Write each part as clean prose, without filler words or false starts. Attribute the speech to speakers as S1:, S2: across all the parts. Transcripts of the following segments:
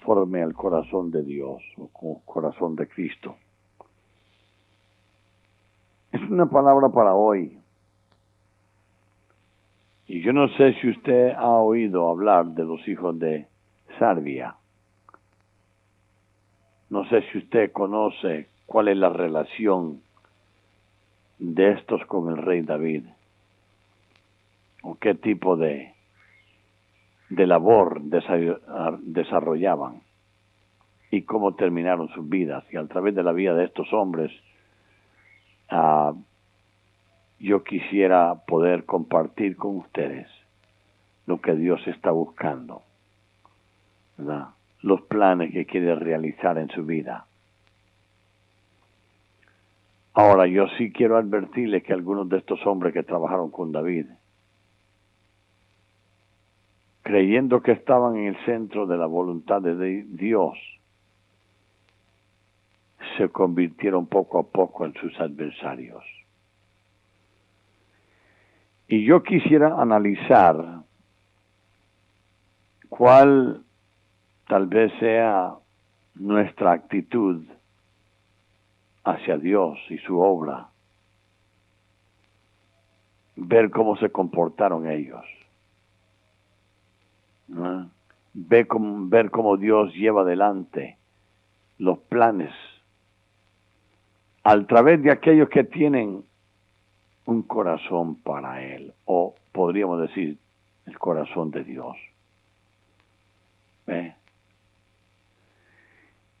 S1: conforme al corazón de Dios, o con corazón de Cristo. Es una palabra para hoy. Y yo no sé si usted ha oído hablar de los hijos de Sarvia. No sé si usted conoce cuál es la relación de estos con el rey David, o qué tipo de labor desarrollaban y cómo terminaron sus vidas. Y a través de la vida de estos hombres, yo quisiera poder compartir con ustedes lo que Dios está buscando, ¿verdad? Los planes que quiere realizar en su vida. Ahora, yo sí quiero advertirles que algunos de estos hombres que trabajaron con David, creyendo que estaban en el centro de la voluntad de Dios, se convirtieron poco a poco en sus adversarios. Y yo quisiera analizar cuál tal vez sea nuestra actitud hacia Dios y su obra. Ver cómo se comportaron ellos. ¿No? Ver cómo Dios lleva adelante los planes a través de aquellos que tienen un corazón para Él, o podríamos decir, el corazón de Dios.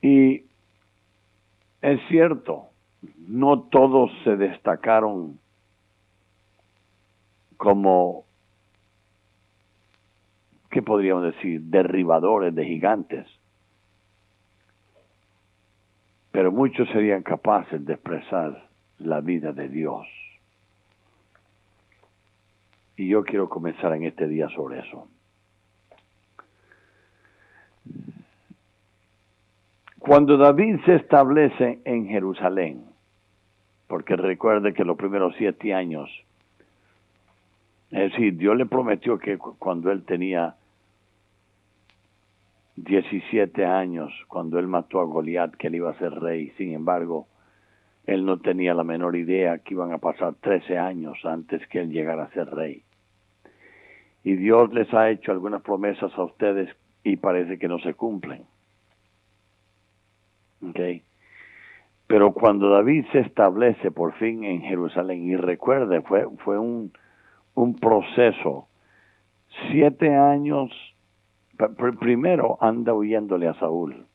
S1: Y es cierto, no todos se destacaron como, ¿qué podríamos decir?, derribadores de gigantes. Pero muchos serían capaces de expresar la vida de Dios. Y yo quiero comenzar en este día sobre eso. Cuando David se establece en Jerusalén, porque recuerde que los primeros 7 años, es decir, Dios le prometió que cuando él tenía 17 años, cuando él mató a Goliat, que él iba a ser rey. Sin embargo, él no tenía la menor idea que iban a pasar 13 años antes que él llegara a ser rey. Y Dios les ha hecho algunas promesas a ustedes y parece que no se cumplen. ¿Okay? Pero cuando David se establece por fin en Jerusalén, y recuerde, fue un proceso, 7 años. Primero anda huyéndole a Saúl.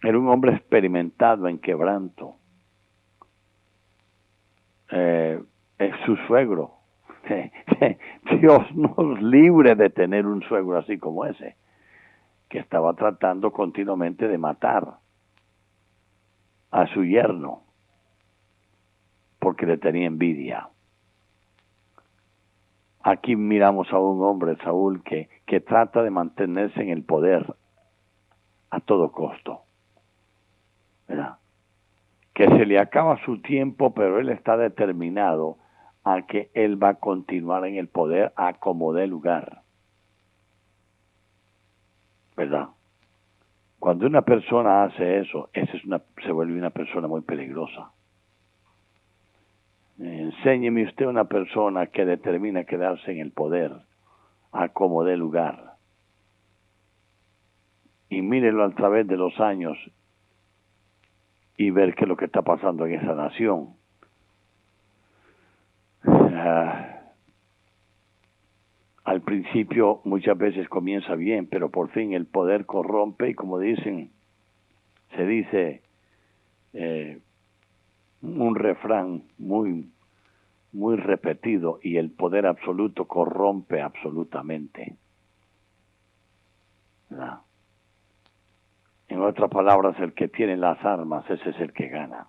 S1: Era un hombre experimentado en quebranto. Es su suegro. Dios nos libre de tener un suegro así como ese, que estaba tratando continuamente de matar a su yerno porque le tenía envidia. Aquí miramos a un hombre, Saúl, que trata de mantenerse en el poder a todo costo, ¿verdad? Que se le acaba su tiempo, pero él está determinado a que él va a continuar en el poder a como dé lugar, ¿verdad? Cuando una persona hace eso, se vuelve una persona muy peligrosa. Enséñeme usted una persona que determina quedarse en el poder a como dé lugar. Y mírelo a través de los años y ver qué es lo que está pasando en esa nación. Al principio muchas veces comienza bien, pero por fin el poder corrompe y como se dice un refrán muy repetido, y el poder absoluto corrompe absolutamente. ¿No? En otras palabras, el que tiene las armas, ese es el que gana.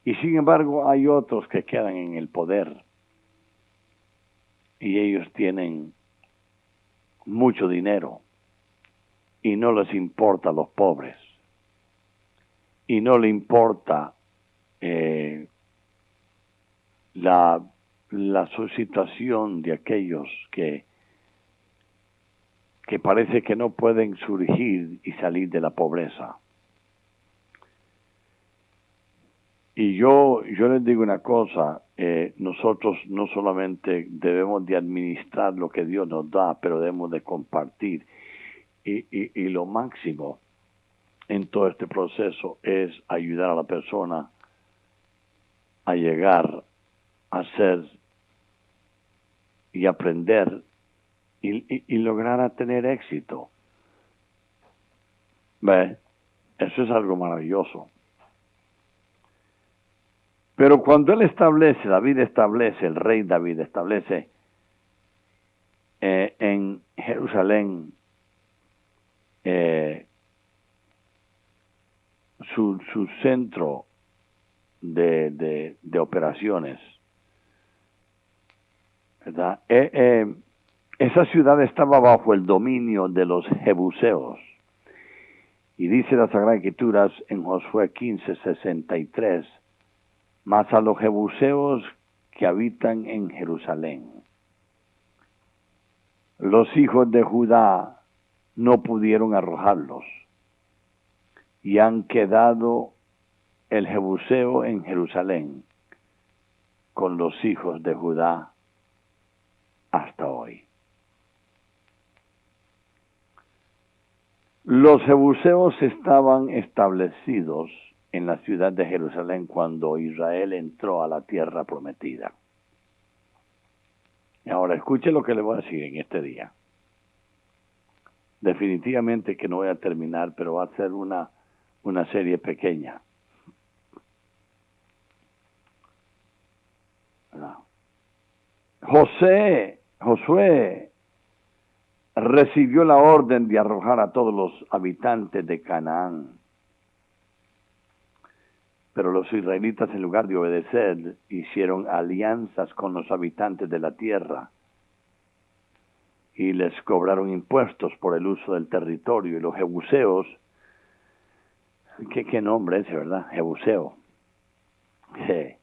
S1: Y sin embargo, hay otros que quedan en el poder y ellos tienen mucho dinero y no les importa a los pobres y no le importa la situación de aquellos que que parece que no pueden surgir y salir de la pobreza. Y yo les digo una cosa, nosotros no solamente debemos de administrar lo que Dios nos da, pero debemos de compartir. Y lo máximo en todo este proceso es ayudar a la persona a llegar a ser y aprender y lograr a tener éxito. ¿Ve? Eso es algo maravilloso. Pero cuando él establece, el rey David establece en Jerusalén su centro de operaciones, ¿verdad? Esa ciudad estaba bajo el dominio de los jebuseos. Y dice las Sagradas Escrituras en Josué 15:63, mas a los jebuseos que habitan en Jerusalén, los hijos de Judá no pudieron arrojarlos, y han quedado el jebuseo en Jerusalén con los hijos de Judá hasta hoy. Los jebuseos estaban establecidos en la ciudad de Jerusalén cuando Israel entró a la tierra prometida. Y ahora escuche lo que le voy a decir en este día. Definitivamente que no voy a terminar, pero va a ser una serie pequeña. Josué recibió la orden de arrojar a todos los habitantes de Canaán. Pero los israelitas, en lugar de obedecer, hicieron alianzas con los habitantes de la tierra y les cobraron impuestos por el uso del territorio. Y los jebuseos, ¿qué nombre ese, verdad? Jebuseo. Sí.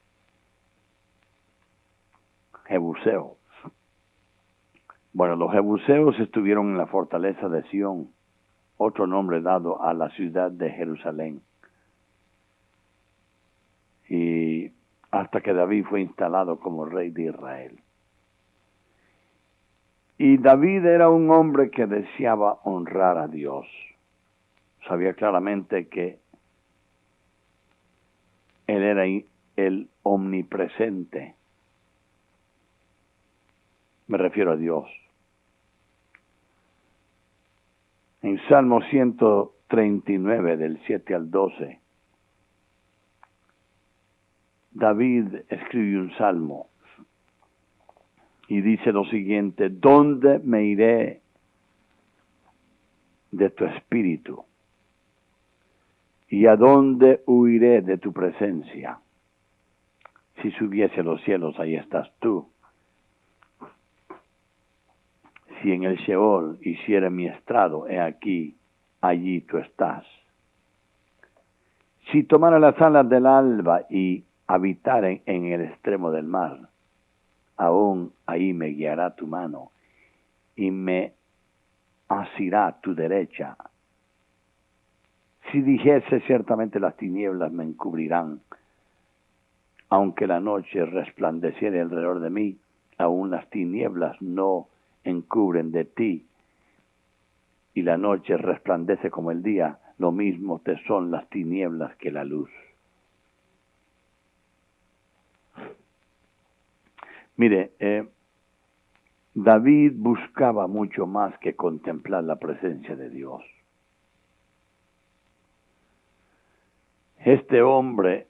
S1: Jebuseo. Bueno, los jebuseos estuvieron en la fortaleza de Sión, otro nombre dado a la ciudad de Jerusalén. Y hasta que David fue instalado como rey de Israel. Y David era un hombre que deseaba honrar a Dios. Sabía claramente que él era el omnipresente. Me refiero a Dios. En Salmo 139, del 7 al 12, David escribe un salmo y dice lo siguiente: ¿dónde me iré de tu espíritu? ¿Y a dónde huiré de tu presencia? Si subiese a los cielos, ahí estás tú. Si en el Sheol hiciera mi estrado, he aquí, allí tú estás. Si tomara las alas del alba y habitara en el extremo del mar, aún ahí me guiará tu mano y me asirá tu derecha. Si dijese ciertamente las tinieblas me encubrirán, aunque la noche resplandeciera alrededor de mí, aún las tinieblas no encubren de ti, y la noche resplandece como el día, lo mismo te son las tinieblas que la luz. Mire, David buscaba mucho más que contemplar la presencia de Dios. Este hombre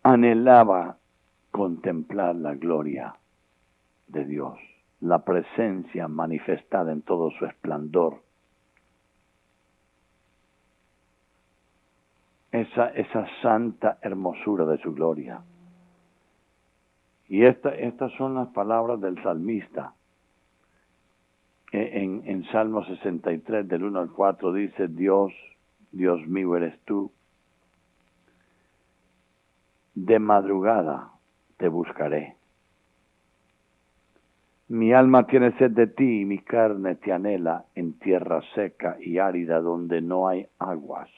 S1: anhelaba contemplar la gloria de Dios, la presencia manifestada en todo su esplendor. Esa santa hermosura de su gloria. Y estas son las palabras del salmista. En Salmo 63, del 1 al 4, dice: Dios, Dios mío eres tú. De madrugada te buscaré. Mi alma tiene sed de ti y mi carne te anhela en tierra seca y árida donde no hay aguas,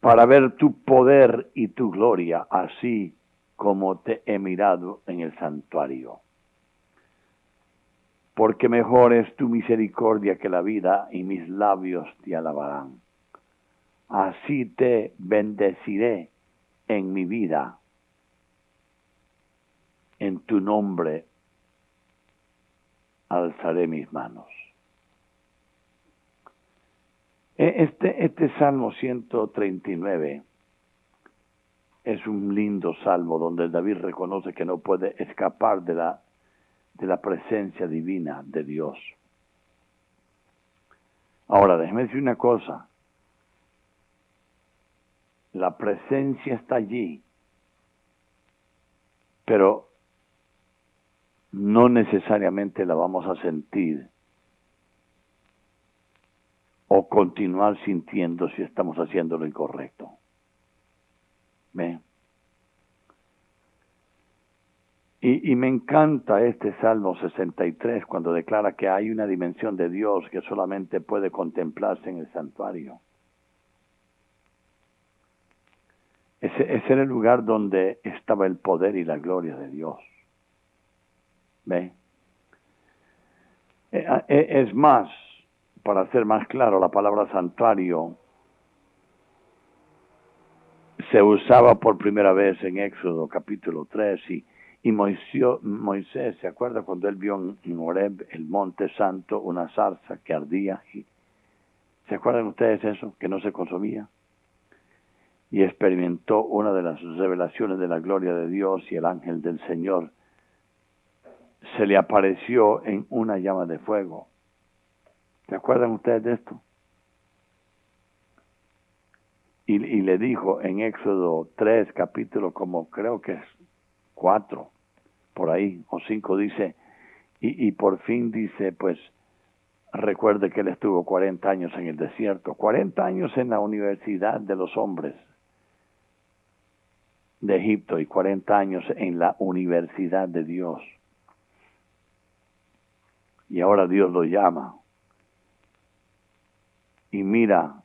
S1: para ver tu poder y tu gloria, así como te he mirado en el santuario. Porque mejor es tu misericordia que la vida, y mis labios te alabarán. Así te bendeciré en mi vida, en tu nombre alzaré mis manos. Este Salmo 139 es un lindo salmo donde David reconoce que no puede escapar de la presencia divina de Dios. Ahora, déjeme decir una cosa. La presencia está allí, pero no necesariamente la vamos a sentir o continuar sintiendo si estamos haciendo lo incorrecto. ¿Ve? Y me encanta este Salmo 63 cuando declara que hay una dimensión de Dios que solamente puede contemplarse en el santuario. Ese era el lugar donde estaba el poder y la gloria de Dios. ¿Ve? Es más, para hacer más claro, la palabra santuario se usaba por primera vez en Éxodo capítulo 3 y Moisés, ¿se acuerda cuando él vio en Horeb, el monte santo, una zarza que ardía? ¿Se acuerdan ustedes eso? Que no se consumía. Y experimentó una de las revelaciones de la gloria de Dios, y el ángel del Señor se le apareció en una llama de fuego. ¿Se acuerdan ustedes de esto? Y le dijo en Éxodo 3, capítulo como creo que es 4, por ahí, o 5, dice, y por fin dice, pues, recuerde que él estuvo 40 años en el desierto, 40 años en la universidad de los hombres de Egipto y 40 años en la universidad de Dios. Y ahora Dios lo llama. Y mira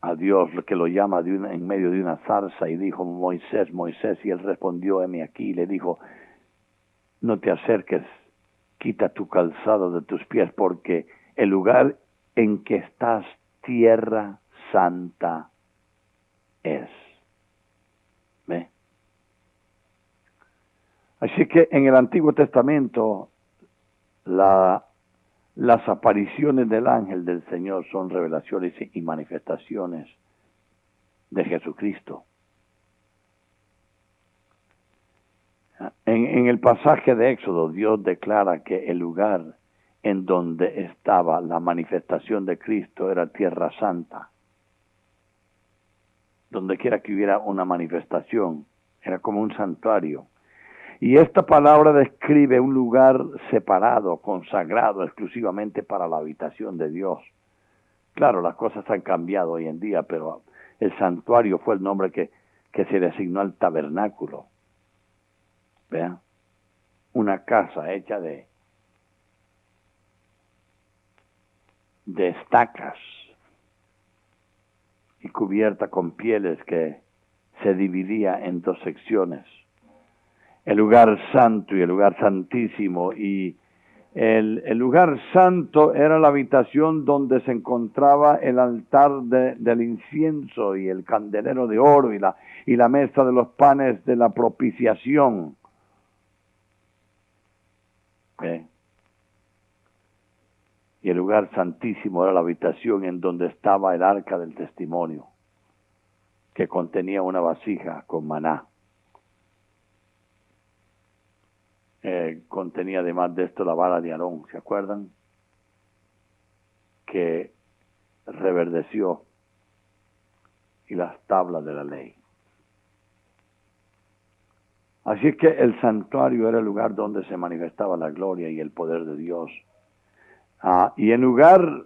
S1: a Dios que lo llama en medio de una zarza y dijo, Moisés, Moisés, y él respondió, heme aquí, y le dijo, no te acerques, quita tu calzado de tus pies, porque el lugar en que estás, tierra santa es. ¿Ve? Así que en el Antiguo Testamento, las apariciones del ángel del Señor son revelaciones y manifestaciones de Jesucristo. En el pasaje de Éxodo, Dios declara que el lugar en donde estaba la manifestación de Cristo era tierra santa. Donde quiera que hubiera una manifestación, era como un santuario. Y esta palabra describe un lugar separado, consagrado exclusivamente para la habitación de Dios. Claro, las cosas han cambiado hoy en día, pero el santuario fue el nombre que se le asignó al tabernáculo. Vean, una casa hecha de estacas y cubierta con pieles que se dividía en dos secciones. El lugar santo y el lugar santísimo, y el lugar santo era la habitación donde se encontraba el altar del incienso y el candelero de oro y la mesa de los panes de la propiciación. Y el lugar santísimo era la habitación en donde estaba el arca del testimonio, que contenía una vasija con maná. Contenía además de esto la vara de Aarón, ¿se acuerdan? Que reverdeció, y las tablas de la ley. Así que el santuario era el lugar donde se manifestaba la gloria y el poder de Dios. Y en lugar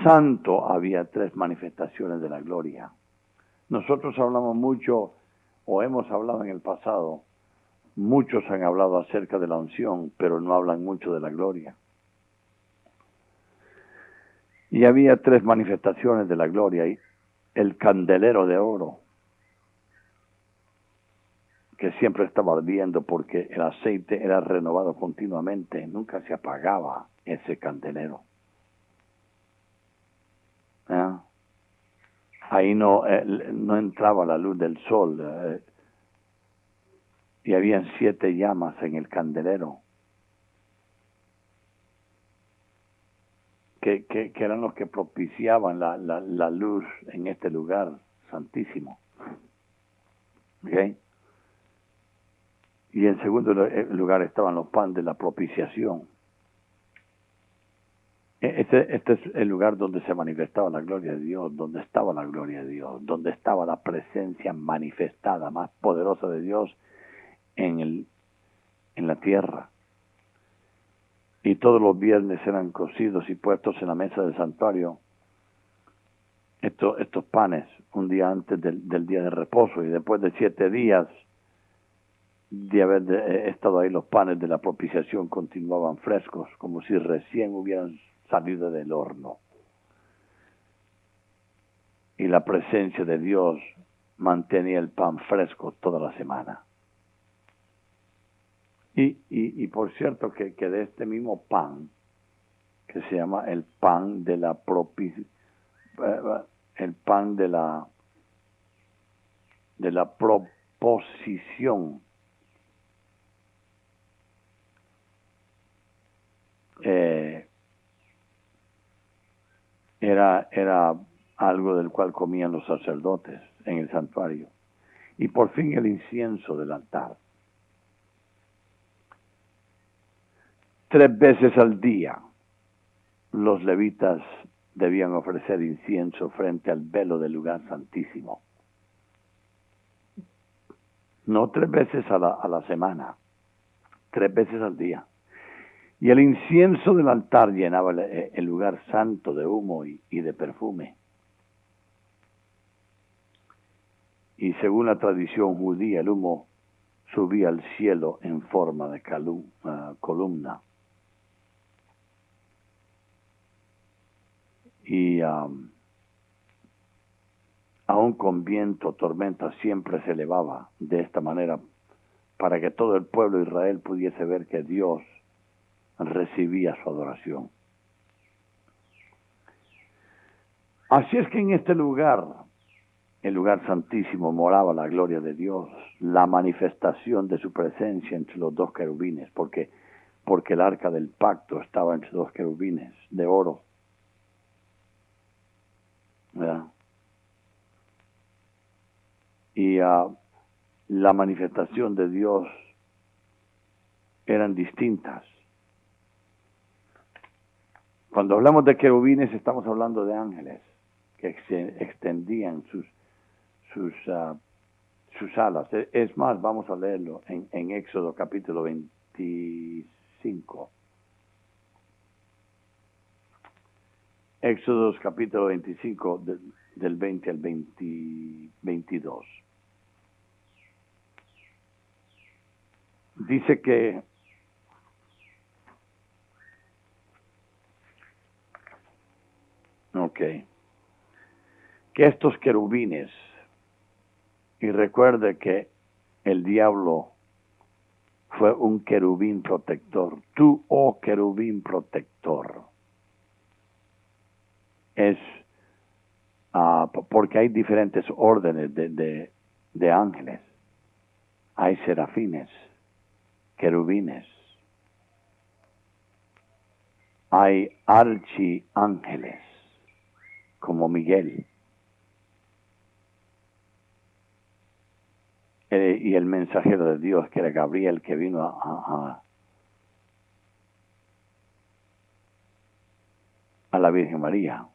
S1: santo había 3 manifestaciones de la gloria. Nosotros hablamos mucho, o hemos hablado en el pasado, Muchos han hablado acerca de la unción, pero no hablan mucho de la gloria. Y había 3 manifestaciones de la gloria ahí. El candelero de oro, que siempre estaba ardiendo porque el aceite era renovado continuamente, nunca se apagaba ese candelero. Ahí no entraba la luz del sol, y habían 7 llamas en el candelero, que eran los que propiciaban la luz en este lugar santísimo. ¿Okay? Y en segundo lugar estaban los panes de la propiciación. Este es el lugar donde se manifestaba la gloria de Dios, donde estaba la gloria de Dios, donde estaba la presencia manifestada, más poderosa de Dios en la tierra. Y todos los viernes eran cocidos y puestos en la mesa del santuario estos panes, un día antes del día de reposo, y después de 7 días de haber estado ahí, los panes de la propiciación continuaban frescos, como si recién hubieran salido del horno. Y la presencia de Dios mantenía el pan fresco toda la semana. Y por cierto que de este mismo pan, que se llama el pan de la proposición, era algo del cual comían los sacerdotes en el santuario. Y por fin el incienso del altar. 3 veces al día los levitas debían ofrecer incienso frente al velo del lugar santísimo. No 3 veces a la semana, 3 veces al día. Y el incienso del altar llenaba el lugar santo de humo y de perfume. Y según la tradición judía, el humo subía al cielo en forma de columna. Y aún con viento, tormenta, siempre se elevaba de esta manera para que todo el pueblo de Israel pudiese ver que Dios recibía su adoración. Así es que en este lugar, el lugar santísimo, moraba la gloria de Dios, la manifestación de su presencia entre los 2 querubines, porque el arca del pacto estaba entre 2 querubines de oro. ¿Verdad? Y la manifestación de Dios eran distintas. Cuando hablamos de querubines estamos hablando de ángeles que se extendían sus alas. Es más, vamos a leerlo en Éxodo capítulo 25. Éxodo capítulo 25 del 20 al 22. Dice que que estos querubines, y recuerde que el diablo fue un querubín protector. Tú, oh querubín protector. Es porque hay diferentes órdenes de ángeles. Hay serafines, querubines. Hay archiángeles, como Miguel. Y el mensajero de Dios, que era Gabriel, que vino a la Virgen María.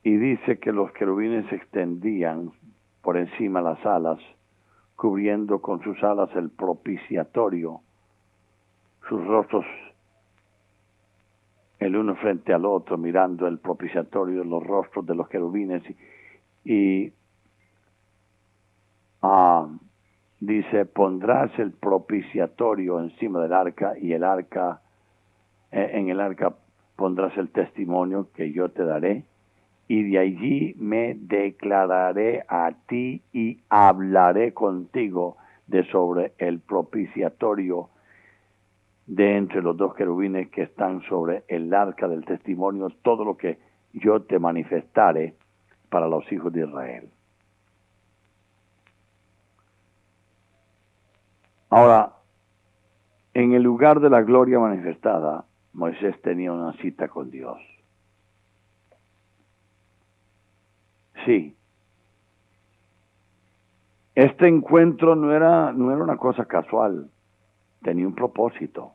S1: Y dice que los querubines se extendían por encima las alas, cubriendo con sus alas el propiciatorio, sus rostros el uno frente al otro, mirando el propiciatorio, los rostros de los querubines, y dice, pondrás el propiciatorio encima del arca y el arca, en el arca pondrás el testimonio que yo te daré, y de allí me declararé a ti y hablaré contigo de sobre el propiciatorio de entre los dos querubines que están sobre el arca del testimonio, todo lo que yo te manifestare para los hijos de Israel. Ahora, en el lugar de la gloria manifestada, Moisés tenía una cita con Dios. Sí. Este encuentro no era una cosa casual, tenía un propósito.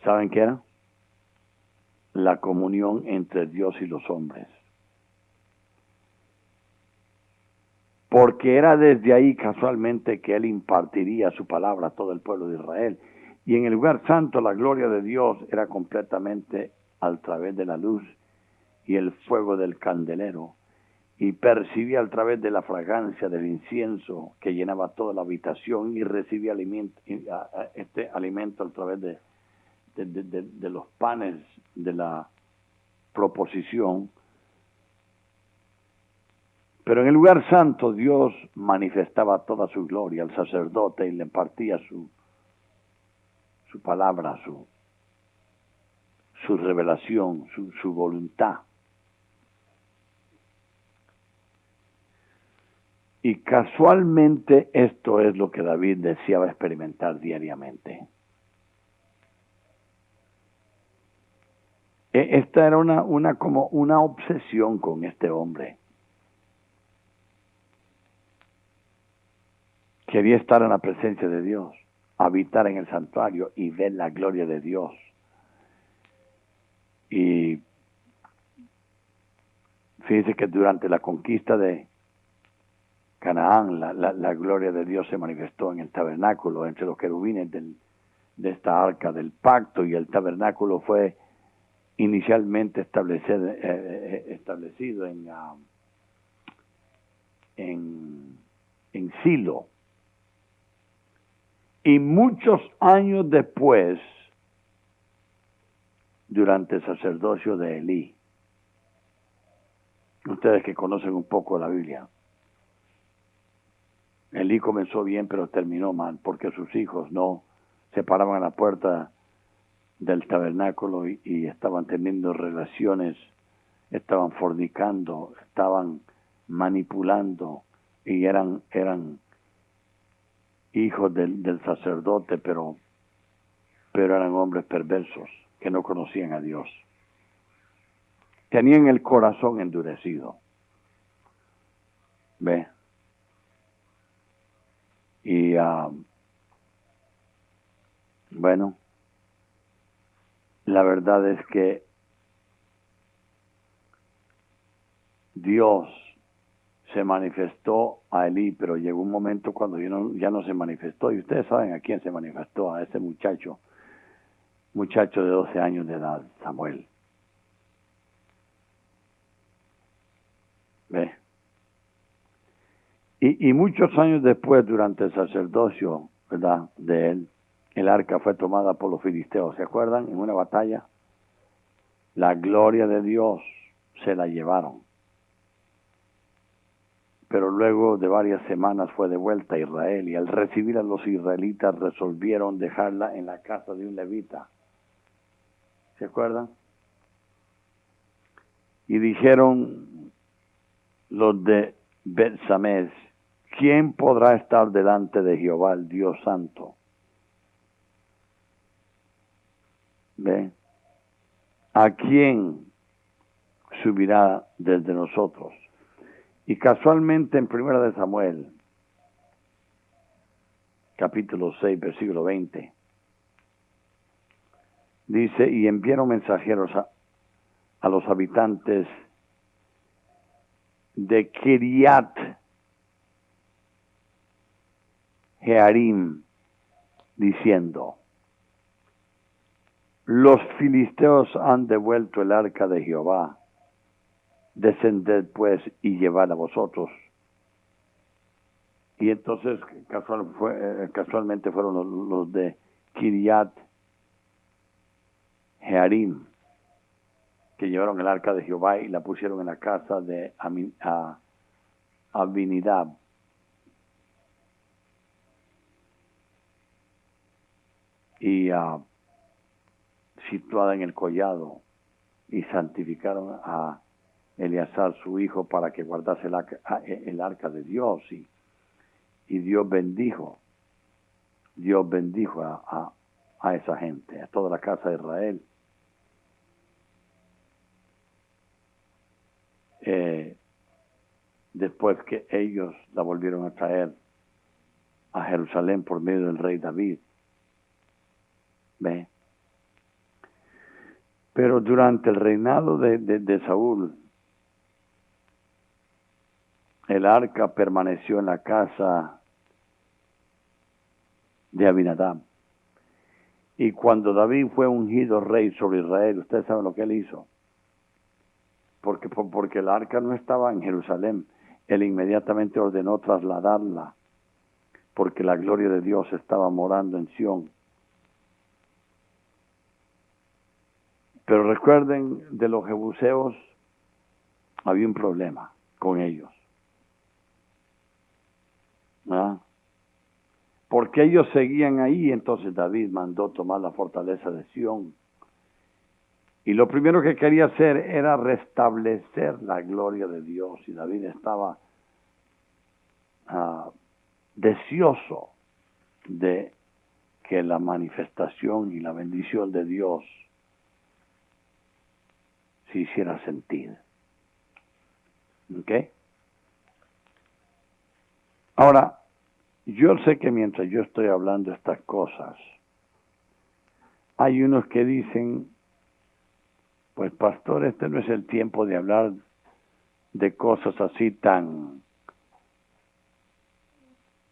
S1: ¿Saben qué era? La comunión entre Dios y los hombres. Porque era desde ahí casualmente que Él impartiría su palabra a todo el pueblo de Israel. Y en el lugar santo la gloria de Dios era completamente a través de la luz y el fuego del candelero. Y percibía a través de la fragancia del incienso que llenaba toda la habitación y recibía este alimento a través de los panes de la proposición. Pero en el lugar santo Dios manifestaba toda su gloria al sacerdote y le impartía su palabra, su revelación, su voluntad. Y casualmente esto es lo que David deseaba experimentar diariamente. Esta era como una obsesión con este hombre. Quería estar en la presencia de Dios, habitar en el santuario y ver la gloria de Dios. Y fíjense que durante la conquista de Canaán, la gloria de Dios se manifestó en el tabernáculo, entre los querubines de esta arca del pacto, y el tabernáculo fue inicialmente establecido en Silo. Y muchos años después, durante el sacerdocio de Elí, ustedes que conocen un poco la Biblia, Elí comenzó bien pero terminó mal, porque sus hijos no se paraban a la puerta del tabernáculo y estaban teniendo relaciones, estaban fornicando, estaban manipulando, y eran hijos del sacerdote, pero eran hombres perversos que no conocían a Dios. Tenían el corazón endurecido. ¿Ve? Y bueno, la verdad es que Dios se manifestó a Elí, pero llegó un momento cuando ya no se manifestó. Y ustedes saben a quién se manifestó, a ese muchacho de 12 años de edad, Samuel. ¿Ve? Y muchos años después, durante el sacerdocio, ¿verdad?, de él, el arca fue tomada por los filisteos. ¿Se acuerdan? En una batalla, la gloria de Dios se la llevaron. Pero luego de varias semanas fue devuelta a Israel, y al recibir a los israelitas resolvieron dejarla en la casa de un levita. ¿Se acuerdan? Y dijeron los de Bet-Sames, ¿quién podrá estar delante de Jehová, el Dios Santo? ¿Ve? ¿A quién subirá desde nosotros? Y casualmente en 1 de Samuel, capítulo 6, versículo 20, dice, y enviaron mensajeros a los habitantes de Kiriat Jearim, diciendo, los filisteos han devuelto el arca de Jehová. Descended pues y llevad a vosotros Y entonces casualmente fueron los de Kiriat Jearim, que llevaron el arca de Jehová y la pusieron en la casa de Abinadab. Y situada en el collado, y santificaron a Eleazar su hijo para que guardase el arca de Dios, y Dios bendijo a esa gente, a toda la casa de Israel. Después que ellos la volvieron a traer a Jerusalén por medio del rey David. ¿Ve? Pero durante el reinado de Saúl, el arca permaneció en la casa de Abinadab. Y cuando David fue ungido rey sobre Israel, ustedes saben lo que él hizo. Porque el arca no estaba en Jerusalén. Él inmediatamente ordenó trasladarla, porque la gloria de Dios estaba morando en Sión. Pero recuerden, de los jebuseos había un problema con ellos. ¿Ah? Porque ellos seguían ahí, entonces David mandó tomar la fortaleza de Sión. Y lo primero que quería hacer era restablecer la gloria de Dios. Y David estaba deseoso de que la manifestación y la bendición de Dios se hiciera sentir. ¿Ok? Ahora, yo sé que mientras yo estoy hablando estas cosas, hay unos que dicen, pues pastor, este no es el tiempo de hablar de cosas así tan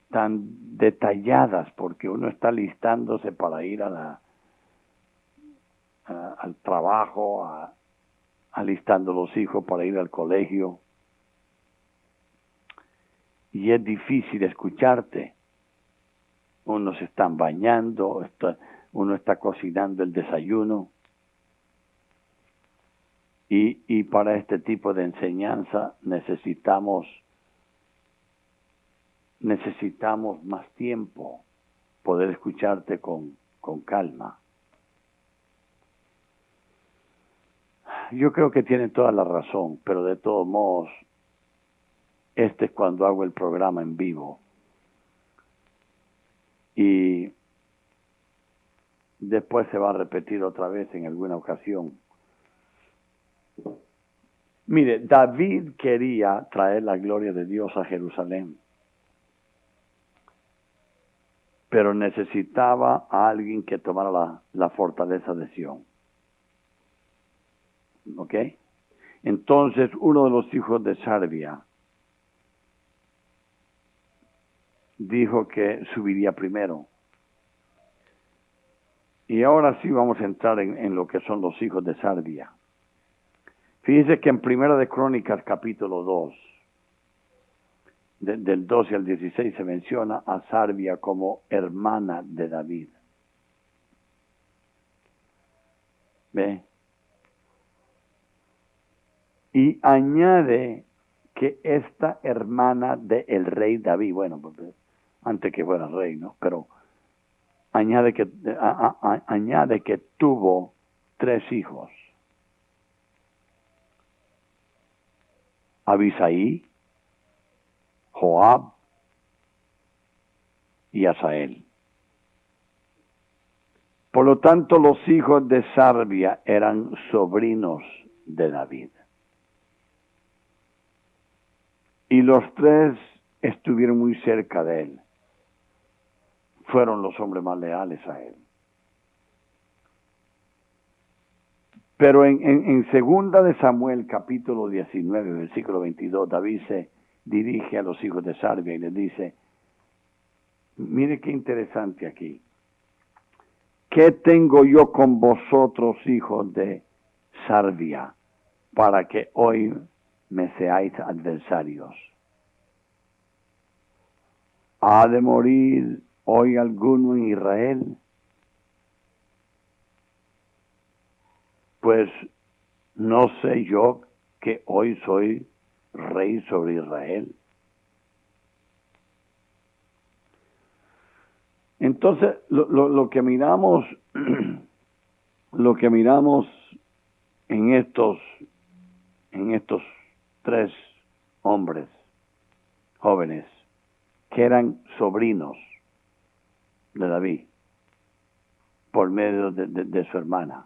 S1: detalladas, porque uno está listándose para ir al trabajo, alistando los hijos para ir al colegio. Y es difícil escucharte. Unos se están bañando, uno está cocinando el desayuno. Y para este tipo de enseñanza necesitamos más tiempo, poder escucharte con calma. Yo creo que tienen toda la razón, pero de todos modos, este es cuando hago el programa en vivo. Y después se va a repetir otra vez en alguna ocasión. Mire, David quería traer la gloria de Dios a Jerusalén, pero necesitaba a alguien que tomara la fortaleza de Sión. ¿Ok? Entonces, uno de los hijos de Sarbia dijo que subiría primero. Y ahora sí vamos a entrar en lo que son los hijos de Sarbia. Fíjese que en Primera de Crónicas, capítulo 2, del 12 al 16, se menciona a Sarbia como hermana de David. ¿Ve? Y añade que esta hermana del rey David, bueno, porque antes que fuera rey, ¿no? Pero añade que tuvo 3 hijos. Abisaí, Joab y Asael. Por lo tanto, los hijos de Sarbia eran sobrinos de David. Y los 3 estuvieron muy cerca de él. Fueron los hombres más leales a él. Pero en segunda de Samuel, capítulo 19, versículo 22, David se dirige a los hijos de Sarbia y les dice, mire qué interesante aquí. ¿Qué tengo yo con vosotros, hijos de Sarbia, para que hoy me seáis adversarios? ¿Ha de morir hoy alguno en Israel? Pues no sé yo que hoy soy rey sobre Israel. Entonces, lo que miramos, lo que miramos en estos tres hombres jóvenes, que eran sobrinos de David, por medio de su hermana,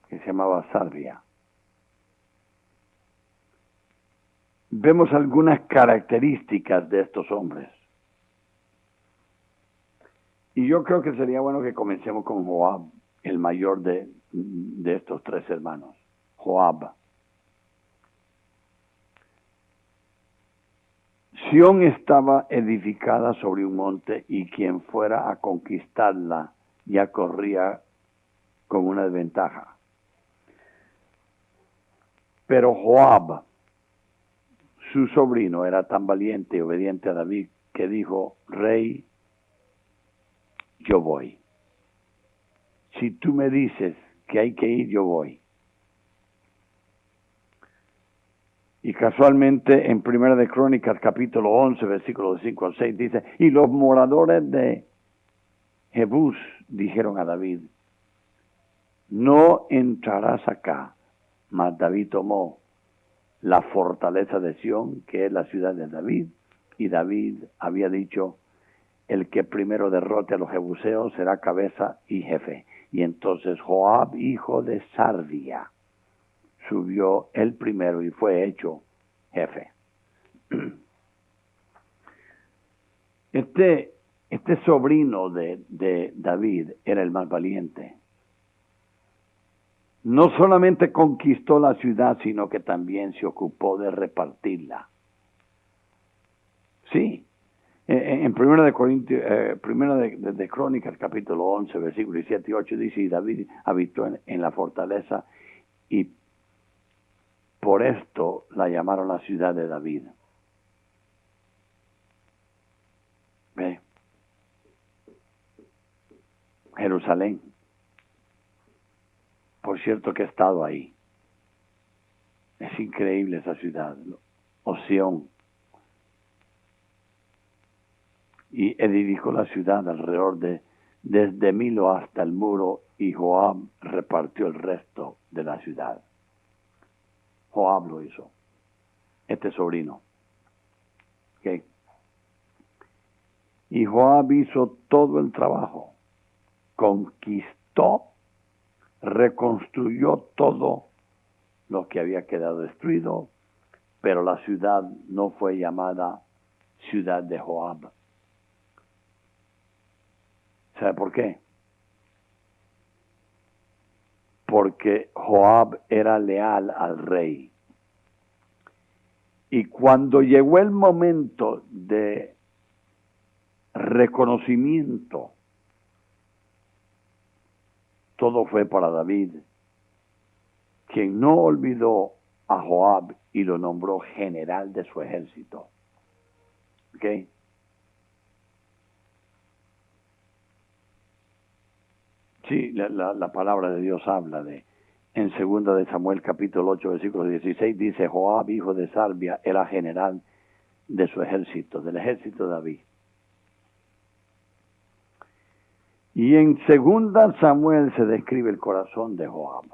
S1: que se llamaba Sarvia. Vemos algunas características de estos hombres. Y yo creo que sería bueno que comencemos con Joab, el mayor de estos tres hermanos. Joab. Sión estaba edificada sobre un monte y quien fuera a conquistarla ya corría con una desventaja. Pero Joab, su sobrino, era tan valiente y obediente a David que dijo: Rey, yo voy. Si tú me dices que hay que ir, yo voy. Y casualmente en Primera de Crónicas, capítulo 11, versículos 5 al 6, dice: y los moradores de Jebús dijeron a David: no entrarás acá. Mas David tomó la fortaleza de Sión, que es la ciudad de David, y David había dicho: el que primero derrote a los jebuseos será cabeza y jefe. Y entonces Joab, hijo de Sarvia, subió el primero y fue hecho jefe. Este sobrino de David era el más valiente. No solamente conquistó la ciudad, sino que también se ocupó de repartirla. Sí, en Primera de Corintios, Primera de Crónicas, capítulo 11, versículos 7 y 8, dice: y David habitó en la fortaleza, y por esto la llamaron la ciudad de David. ¿Ve? Jerusalén. Por cierto que he estado ahí. Es increíble esa ciudad. O Sión. Y edificó la ciudad alrededor desde Milo hasta el muro, y Joab repartió el resto de la ciudad. Joab lo hizo. Este sobrino. ¿Okay? Y Joab hizo todo el trabajo. Conquistó, reconstruyó todo lo que había quedado destruido, pero la ciudad no fue llamada ciudad de Joab. ¿Sabe por qué? Porque Joab era leal al rey. Y cuando llegó el momento de reconocimiento, todo fue para David, quien no olvidó a Joab y lo nombró general de su ejército. ¿Ok? Sí, la palabra de Dios habla en 2 de Samuel capítulo 8, versículo 16, dice: Joab, hijo de Sarvia, era general de su ejército, del ejército de David. Y en 2 Samuel se describe el corazón de Joab.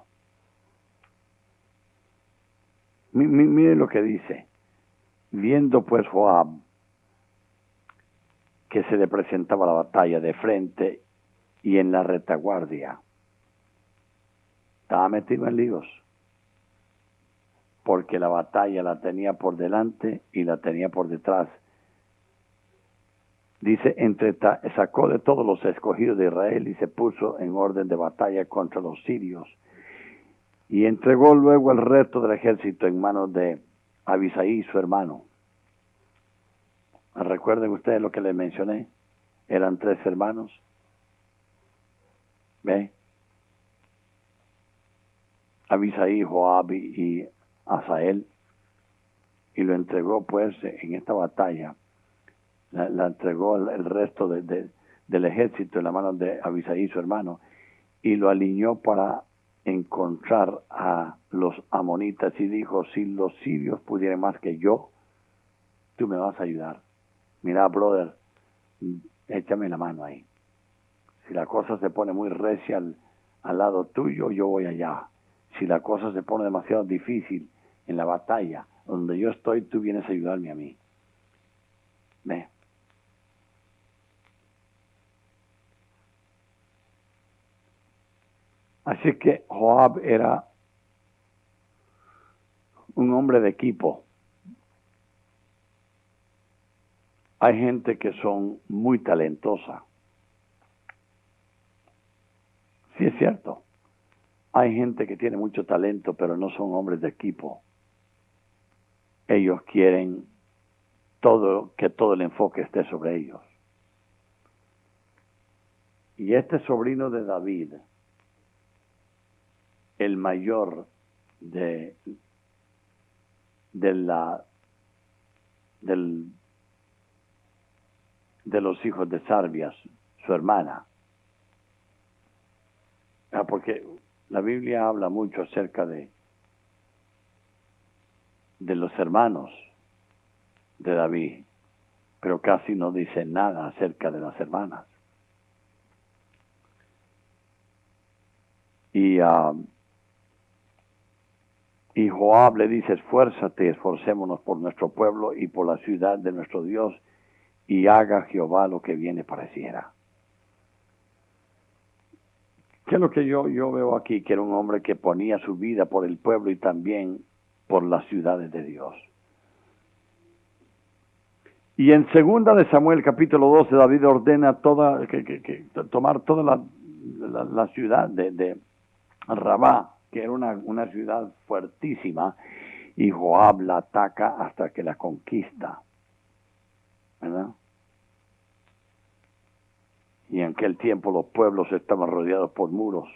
S1: Miren lo que dice: viendo pues Joab que se le presentaba la batalla de frente y en la retaguardia, estaba metido en líos, porque la batalla la tenía por delante y la tenía por detrás. Dice: sacó de todos los escogidos de Israel y se puso en orden de batalla contra los sirios, y entregó luego el resto del ejército en manos de Abisaí, su hermano. ¿Recuerden ustedes lo que les mencioné? Eran 3 hermanos. ¿Ve? Abisaí, Joab y Asael. lo entregó pues en esta batalla, la entregó el resto del ejército en la mano de Abisaí, su hermano, y lo alineó para encontrar a los amonitas y dijo, si los sirios pudieran más que yo, tú me vas a ayudar. Mira, brother, échame la mano ahí. Si la cosa se pone muy recia al lado tuyo, yo voy allá. Si la cosa se pone demasiado difícil en la batalla, donde yo estoy, tú vienes a ayudarme a mí. Ve. Así que Joab era un hombre de equipo. Hay gente que son muy talentosa. Sí es cierto. Hay gente que tiene mucho talento, pero no son hombres de equipo. Ellos quieren que todo el enfoque esté sobre ellos. Y este sobrino de David, el mayor de los hijos de Sarvias, su hermana. Porque la Biblia habla mucho acerca de los hermanos de David, pero casi no dice nada acerca de las hermanas. Y Joab le dice, esfuérzate, esforcémonos por nuestro pueblo y por la ciudad de nuestro Dios, y haga Jehová lo que bien le pareciera. ¿Qué es lo que yo veo aquí? Que era un hombre que ponía su vida por el pueblo y también por las ciudades de Dios. Y en 2 de Samuel, capítulo 12, David ordena tomar toda la ciudad de Rabá, que era una ciudad fuertísima, y Joab la ataca hasta que la conquista, ¿verdad? Y en aquel tiempo los pueblos estaban rodeados por muros,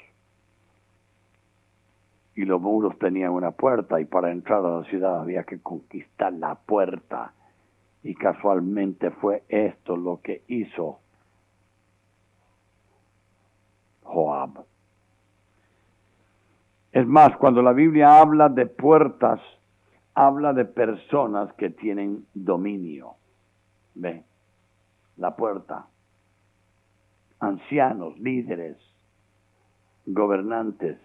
S1: y los muros tenían una puerta, y para entrar a la ciudad había que conquistar la puerta, y casualmente fue esto lo que hizo Joab. Es más, cuando la Biblia habla de puertas, habla de personas que tienen dominio. ¿Ve? La puerta. Ancianos, líderes, gobernantes.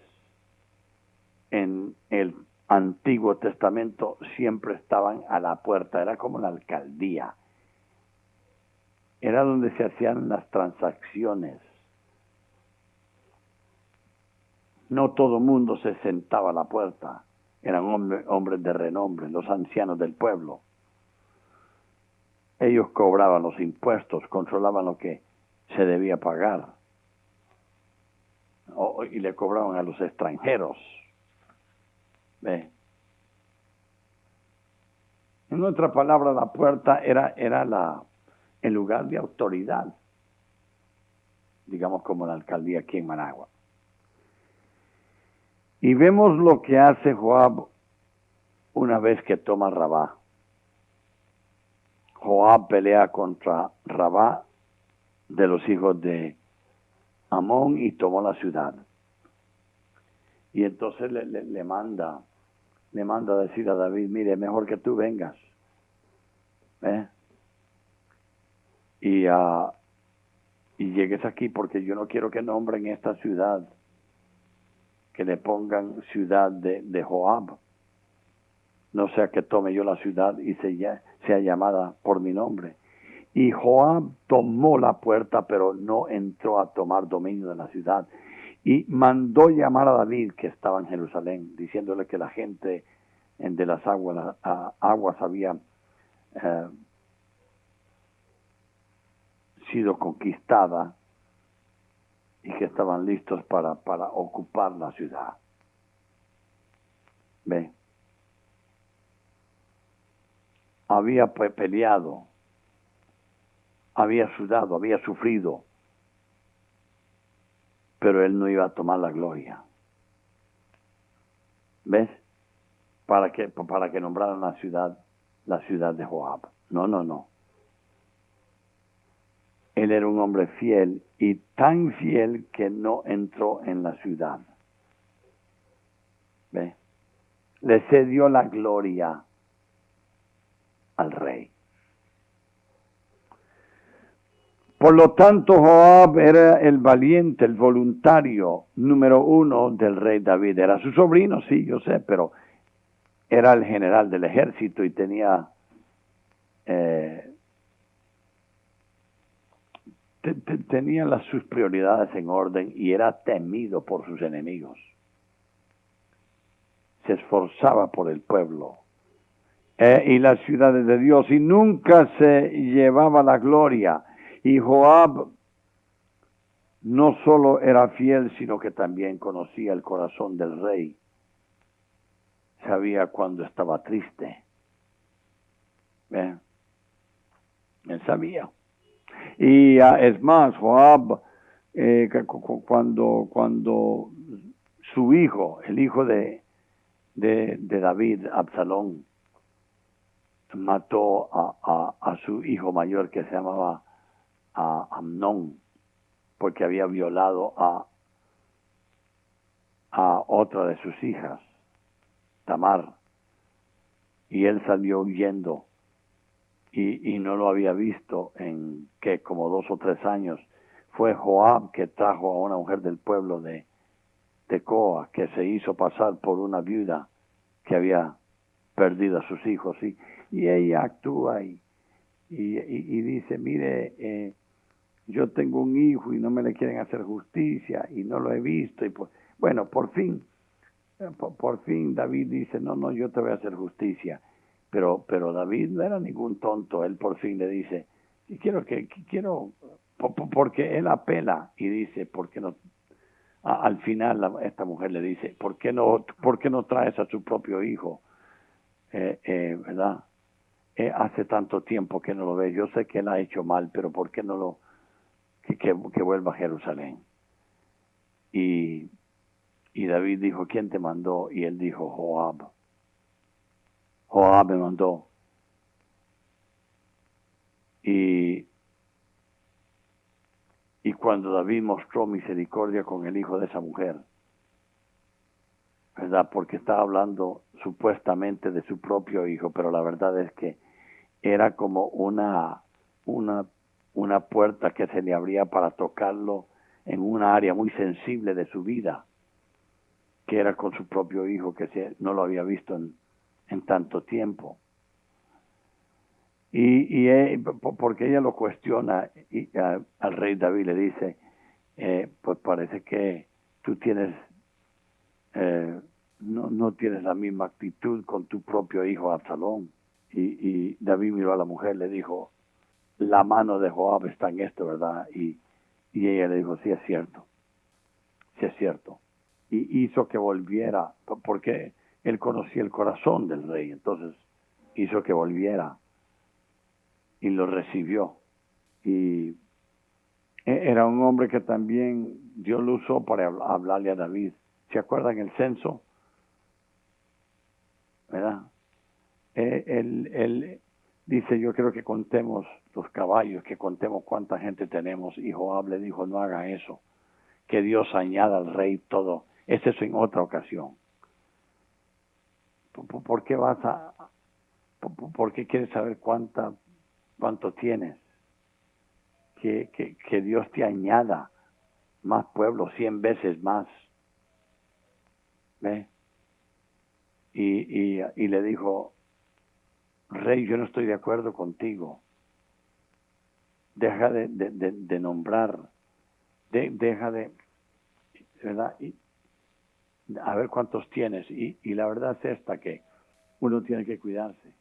S1: En el Antiguo Testamento siempre estaban a la puerta. Era como la alcaldía. Era donde se hacían las transacciones. No todo mundo se sentaba a la puerta. Eran hombres de renombre, los ancianos del pueblo. Ellos cobraban los impuestos, controlaban lo que se debía pagar. Y le cobraban a los extranjeros. ¿Ve? En otra palabra, la puerta era el lugar de autoridad. Digamos como la alcaldía aquí en Managua. Y vemos lo que hace Joab una vez que toma Rabá. Joab pelea contra Rabá de los hijos de Amón y tomó la ciudad. Y entonces le manda a decir a David, mire, mejor que tú vengas. Y llegues aquí porque yo no quiero que nombren esta ciudad, que le pongan ciudad de Joab. No sea que tome yo la ciudad y sea llamada por mi nombre. Y Joab tomó la puerta, pero no entró a tomar dominio de la ciudad. Y mandó llamar a David, que estaba en Jerusalén, diciéndole que la gente de las aguas había sido conquistada y que estaban listos para ocupar la ciudad. ¿Ve? Había peleado, había sudado, había sufrido, pero él no iba a tomar la gloria. ¿Ves? Para que nombraran la ciudad la ciudad de Joab. No, no, no. Él era un hombre fiel y tan fiel que no entró en la ciudad. ¿Ve? Le cedió la gloria al rey. Por lo tanto, Joab era el valiente, el voluntario número 1 del rey David. Era su sobrino, sí, yo sé, pero era el general del ejército y tenía tenía sus prioridades en orden y era temido por sus enemigos. Se esforzaba por el pueblo y las ciudades de Dios y nunca se llevaba la gloria. Y Joab no solo era fiel, sino que también conocía el corazón del rey. Sabía cuando estaba triste. Él sabía. Y es más, Joab, cuando su hijo, el hijo de David, Absalón, mató a su hijo mayor que se llamaba Amnón, porque había violado a otra de sus hijas, Tamar, y él salió huyendo y no lo había visto en como 2 o 3 años. Fue Joab que trajo a una mujer del pueblo de Tecoa, que se hizo pasar por una viuda que había perdido a sus hijos, y ella actúa y dice, mire, yo tengo un hijo y no me le quieren hacer justicia y no lo he visto, y pues, bueno, por fin David dice, no, yo te voy a hacer justicia, pero David no era ningún tonto. Él por fin le dice, porque él apela y dice, ¿por qué no? Al final esta mujer le dice, ¿por qué no traes a su propio hijo? ¿Verdad? Hace tanto tiempo que no lo ve. Yo sé que él ha hecho mal, pero ¿por qué no que vuelva a Jerusalén? Y David dijo, ¿quién te mandó? Y él dijo, Joab. Joab me mandó. Y cuando David mostró misericordia con el hijo de esa mujer, ¿verdad? Porque estaba hablando supuestamente de su propio hijo, pero la verdad es que era como una puerta que se le abría para tocarlo en una área muy sensible de su vida, que era con su propio hijo, que no lo había visto en tanto tiempo. Porque ella lo cuestiona al rey David le dice, pues parece que tú tienes, no tienes la misma actitud con tu propio hijo Absalón. Y David miró a la mujer, le dijo, la mano de Joab está en esto, ¿verdad? Y ella le dijo, sí es cierto. Y hizo que volviera, porque él conocía el corazón del rey, entonces hizo que volviera y lo recibió. Y era un hombre que también Dios lo usó para hablarle a David. ¿Se acuerdan el censo? ¿Verdad? Él dice, yo quiero que contemos los caballos, que contemos cuánta gente tenemos. Y Joab le dijo, no haga eso, que Dios añada al rey todo. Es eso en otra ocasión. ¿Por qué por qué quieres saber cuánto tienes? Que Dios te añada más pueblos, 100 veces más. ¿Ve? Y le dijo, rey, yo no estoy de acuerdo contigo. Deja de nombrar, deja de, ¿verdad? A ver cuántos tienes. Y la verdad es esta, que uno tiene que cuidarse.